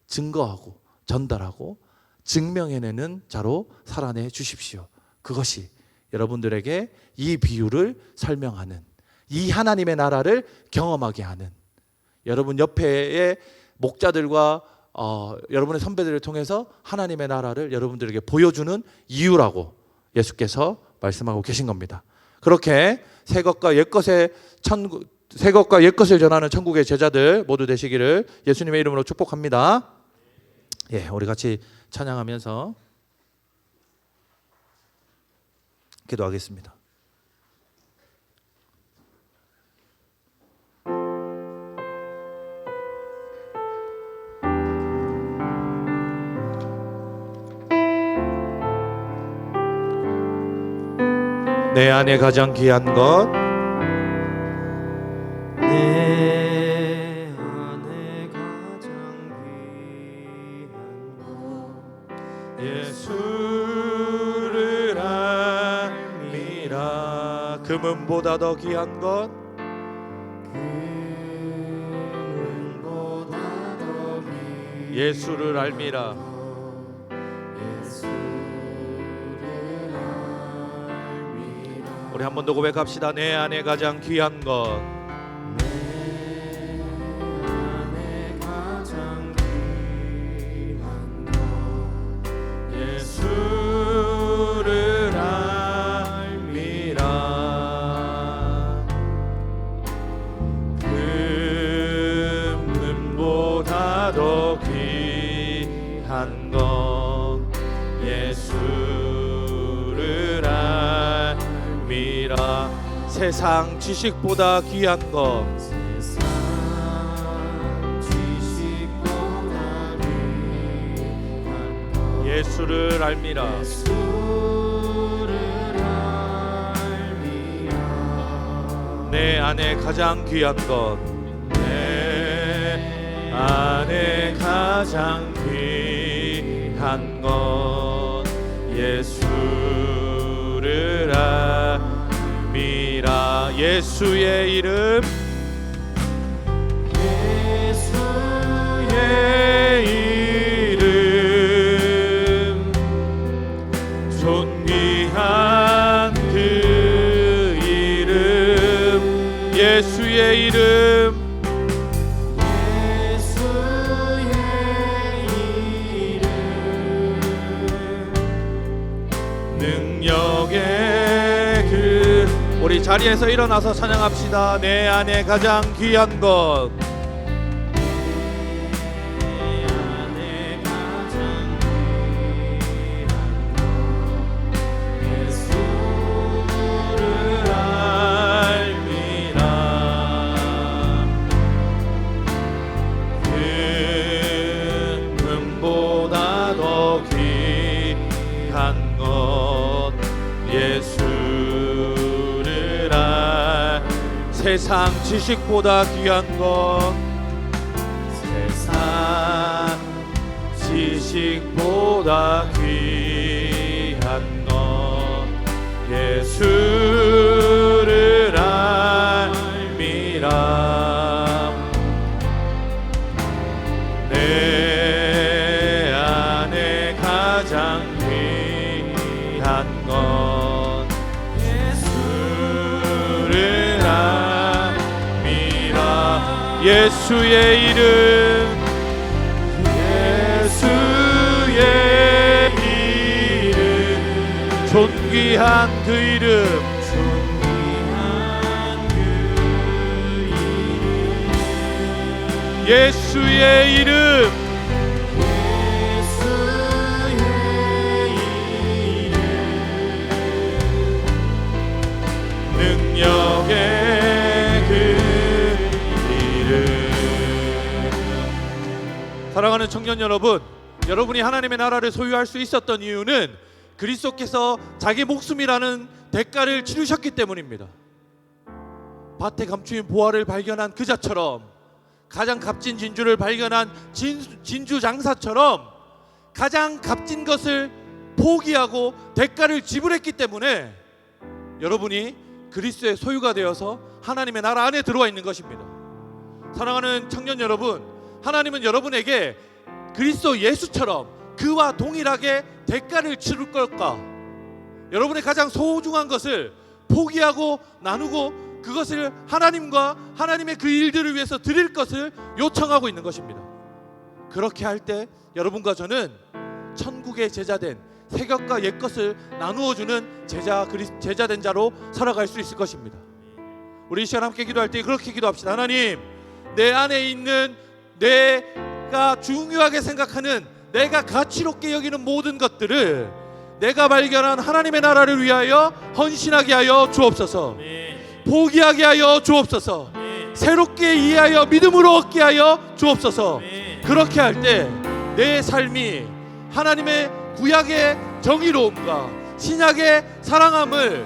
증거하고 전달하고 증명해내는 자로 살아내 주십시오. 그것이 여러분들에게 이 비유를 설명하는, 이 하나님의 나라를 경험하게 하는, 여러분 옆에의 목자들과 여러분의 선배들을 통해서 하나님의 나라를 여러분들에게 보여주는 이유라고 예수께서 말씀하고 계신 겁니다. 그렇게 새 것과 옛 것을 전하는 천국의 제자들 모두 되시기를 예수님의 이름으로 축복합니다. 예, 우리 같이 찬양하면서 기도하겠습니다. 내 안에 가장 귀한 것, 내 안에 가장 귀한 것 예수를 알미라. 금은보다 더 귀한 것, 금은보다 더 귀한 예수를 알미라. 우리 한 번 더 고백합시다. 내 안에 가장 귀한 것, 예수를 알미라. 금보다 더 귀한 것, 예수를 알미라. 세상 지식보다 귀한 것, 예수를 알미라. 내 안에 가장 귀한 것, 내 안에 가장 귀한 것, 예수를 알미라. 예수의 이름, 예수의 이름, 존귀한 그 이름, 예수의 이름, 예수의 이름, 능력의 그. 우리 자리에서 일어나서 찬양합시다. 내 안에 가장 귀한 것, 세상 지식보다 귀한 것, 세상 지식보다 귀한 것, 예수를 알미라. 내 안에 가장 귀한 것, 예수를 알미라. 예수의 이름, 예수의 이름, 존귀한 그 이름, 존귀한 그 이름, 예수의 이름, 예수의 이름, 능력의 그 이름. 사랑하는 청년 여러분, 여러분이 하나님의 나라를 소유할 수 있었던 이유는 그리스도께서 자기 목숨이라는 대가를 치르셨기 때문입니다. 밭에 감추인 보화를 발견한 그자처럼, 가장 값진 진주를 발견한 진주 장사처럼 가장 값진 것을 포기하고 대가를 지불했기 때문에 여러분이 그리스도의 소유가 되어서 하나님의 나라 안에 들어와 있는 것입니다. 사랑하는 청년 여러분, 하나님은 여러분에게 그리스도 예수처럼 그와 동일하게 대가를 치를 걸까? 여러분의 가장 소중한 것을 포기하고 나누고 그것을 하나님과 하나님의 그 일들을 위해서 드릴 것을 요청하고 있는 것입니다. 그렇게 할 때 여러분과 저는 천국의 제자된 새 것과 옛 것을 나누어주는 제자된 자로 살아갈 수 있을 것입니다. 우리 이 시간 함께 기도할 때 그렇게 기도합시다. 하나님, 내 안에 있는 내가 중요하게 생각하는, 내가 가치롭게 여기는 모든 것들을 내가 발견한 하나님의 나라를 위하여 헌신하게 하여 주옵소서. 포기하게 하여 주옵소서. 새롭게 이해하여 믿음으로 얻게 하여 주옵소서. 그렇게 할 때 내 삶이 하나님의 구약의 정의로움과 신약의 사랑함을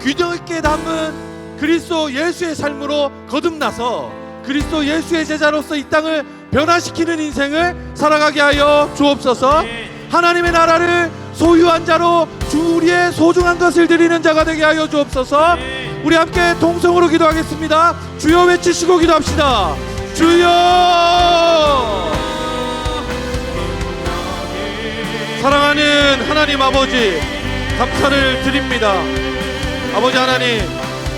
균형 있게 담은 그리스도 예수의 삶으로 거듭나서 그리스도 예수의 제자로서 이 땅을 변화시키는 인생을 살아가게 하여 주옵소서. 하나님의 나라를 소유한 자로 우리의 소중한 것을 드리는 자가 되게 하여 주옵소서. 우리 함께 동성으로 기도하겠습니다. 주여 외치시고 기도합시다. 주여, 사랑하는 하나님 아버지, 감사를 드립니다. 아버지 하나님,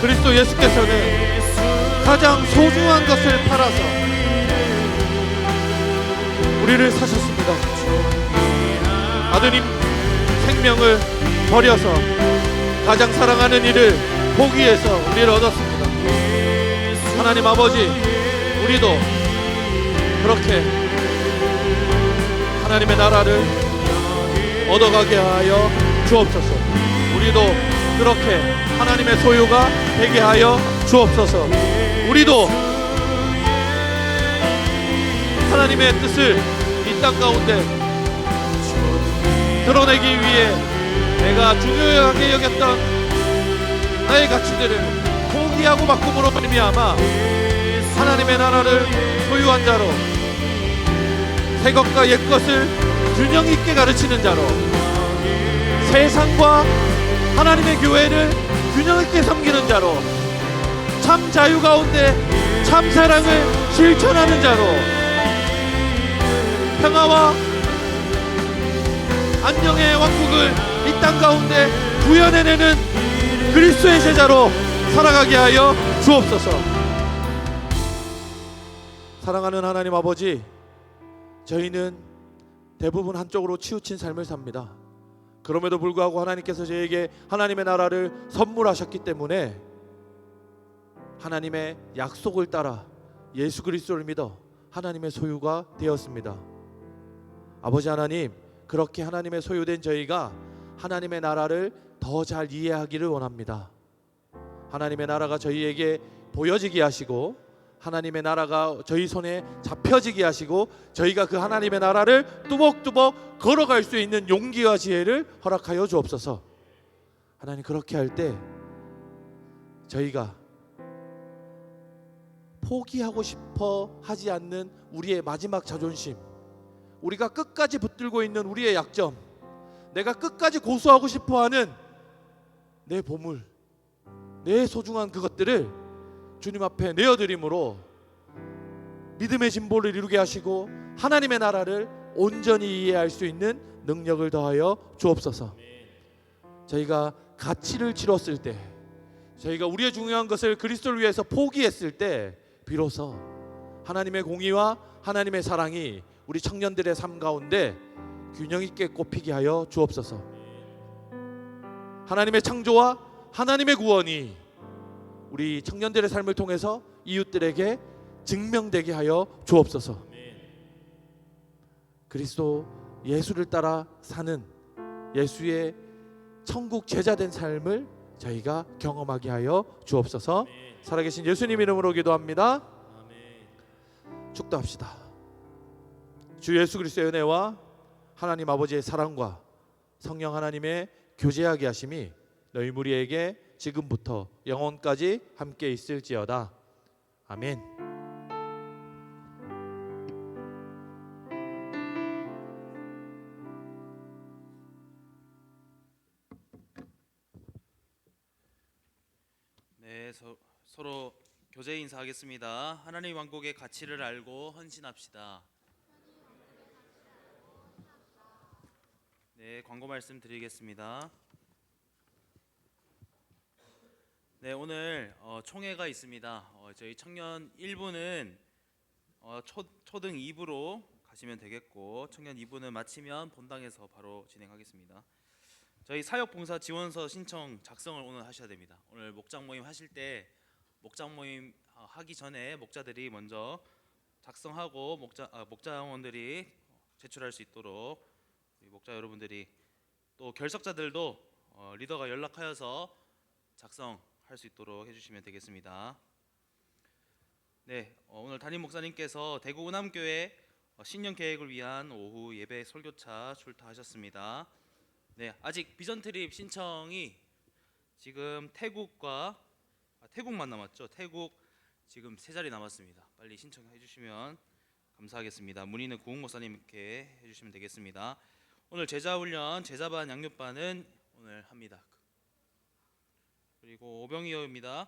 그리스도 예수께서는 가장 소중한 것을 팔아서 우리를 사셨습니다. 아드님 생명을 버려서 가장 사랑하는 이를 포기해서 우리를 얻었습니다. 하나님 아버지, 우리도 그렇게 하나님의 나라를 얻어가게 하여 주옵소서. 우리도 그렇게 하나님의 소유가 되게 하여 주옵소서. 우리도 하나님의 뜻을 이 땅 가운데 드러내기 위해 내가 중요하게 여겼던 나의 가치들을 포기하고 바꿈으로 말미암아 하나님의 나라를 소유한 자로, 새 것과 옛 것을 균형 있게 가르치는 자로, 세상과 하나님의 교회를 균형 있게 섬기는 자로, 참 자유 가운데 참 사랑을 실천하는 자로, 평화와 안녕의 왕국을 이 땅 가운데 구현해내는 그리스도의 제자로 살아가게 하여 주옵소서. 사랑하는 하나님 아버지, 저희는 대부분 한쪽으로 치우친 삶을 삽니다. 그럼에도 불구하고 하나님께서 저에게 하나님의 나라를 선물하셨기 때문에 하나님의 약속을 따라 예수 그리스도를 믿어 하나님의 소유가 되었습니다. 아버지 하나님, 그렇게 하나님의 소유된 저희가 하나님의 나라를 더 잘 이해하기를 원합니다. 하나님의 나라가 저희에게 보여지게 하시고 하나님의 나라가 저희 손에 잡혀지게 하시고 저희가 그 하나님의 나라를 뚜벅뚜벅 걸어갈 수 있는 용기와 지혜를 허락하여 주옵소서. 하나님, 그렇게 할 때 저희가 포기하고 싶어 하지 않는 우리의 마지막 자존심, 우리가 끝까지 붙들고 있는 우리의 약점, 내가 끝까지 고수하고 싶어하는 내 보물, 내 소중한 그것들을 주님 앞에 내어드림으로 믿음의 진보를 이루게 하시고 하나님의 나라를 온전히 이해할 수 있는 능력을 더하여 주옵소서. 저희가 가치를 치렀을 때, 저희가 우리의 중요한 것을 그리스도를 위해서 포기했을 때 비로소 하나님의 공의와 하나님의 사랑이 우리 청년들의 삶 가운데 균형 있게 꼽히게 하여 주옵소서. 하나님의 창조와 하나님의 구원이 우리 청년들의 삶을 통해서 이웃들에게 증명되게 하여 주옵소서. 그리스도 예수를 따라 사는 예수의 천국 제자된 삶을 저희가 경험하게 하여 주옵소서. 살아계신 예수님 이름으로 기도합니다. 축도합시다. 주 예수 그리스도의 은혜와 하나님 아버지의 사랑과 성령 하나님의 교제하게 하심이 너희 무리에게 지금부터 영원까지 함께 있을지어다. 아멘. 네, 서로 교제 인사하겠습니다. 하나님 왕국의 가치를 알고 헌신합시다. 네, 광고 말씀 드리겠습니다. 네, 오늘 총회가 있습니다. 저희 청년 1부는 초등 2부로 가시면 되겠고, 청년 2부는 마치면 본당에서 바로 진행하겠습니다. 저희 사역봉사 지원서 신청 작성을 오늘 하셔야 됩니다. 오늘 목장 모임 하실 때 목장 모임 하기 전에 목자들이 먼저 작성하고 목장원들이 제출할 수 있도록 우리 목자 여러분들이, 또 결석자들도 리더가 연락하여서 작성할 수 있도록 해주시면 되겠습니다. 네, 오늘 담임 목사님께서 대구 은암교회 신년 계획을 위한 오후 예배 설교차 출타하셨습니다. 네, 아직 비전 트립 신청이 지금 태국만 남았죠. 태국 지금 3자리 남았습니다. 빨리 신청해 주시면 감사하겠습니다. 문의는 구흥 목사님께 해주시면 되겠습니다. 오늘 제자훈련, 제자반, 양육반은 오늘 합니다. 그리고 오병이어입니다.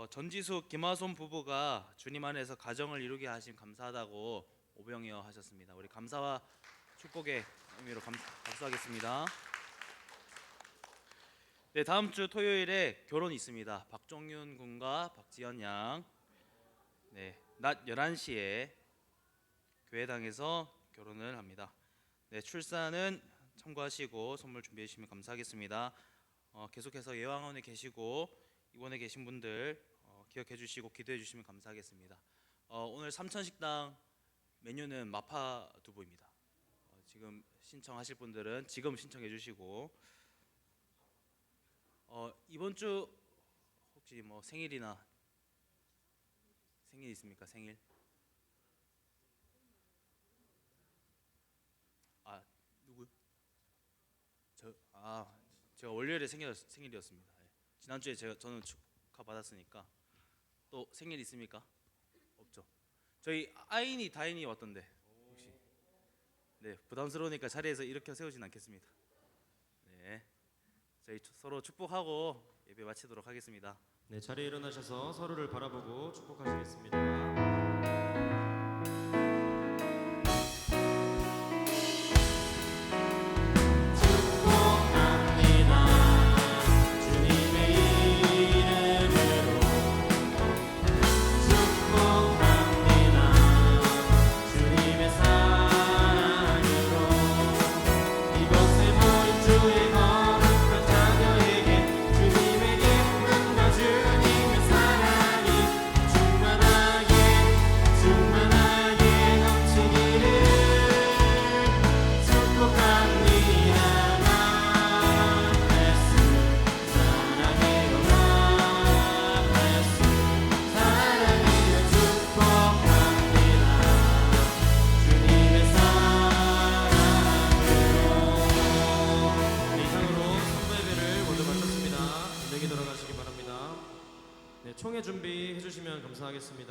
전지숙, 김하솜 부부가 주님 안에서 가정을 이루게 하심 감사하다고 오병이어 하셨습니다. 우리 감사와 축복의 의미로 박수하겠습니다. 네, 다음 주 토요일에 결혼이 있습니다. 박종윤 군과 박지연 양. 네, 낮 11시에 교회당에서 결혼을 합니다. 네, 출산은 참고하시고 선물 준비해 주시면 감사하겠습니다. 계속해서 예왕원에 계시고 입원해 계신 분들 기억해 주시고 기도해 주시면 감사하겠습니다. 오늘 삼천식당 메뉴는 마파 두부입니다. 지금 신청하실 분들은 지금 신청해 주시고 이번 주 혹시 뭐 생일 있습니까? 생일? 아, 누구요? 제가 월요일에 생일이었습니다. 네. 지난주에 저는 축하 받았으니까 또 생일 있습니까? 없죠. 저희 아인이 다인이 왔던데 혹시? 네, 부담스러우니까 자리에서 일으켜 세우진 않겠습니다. 네, 저희 서로 축복하고 예배 마치도록 하겠습니다. 네, 자리에 일어나셔서 서로를 바라보고 축복하시겠습니다. 네, 총회 준비해 주시면 감사하겠습니다.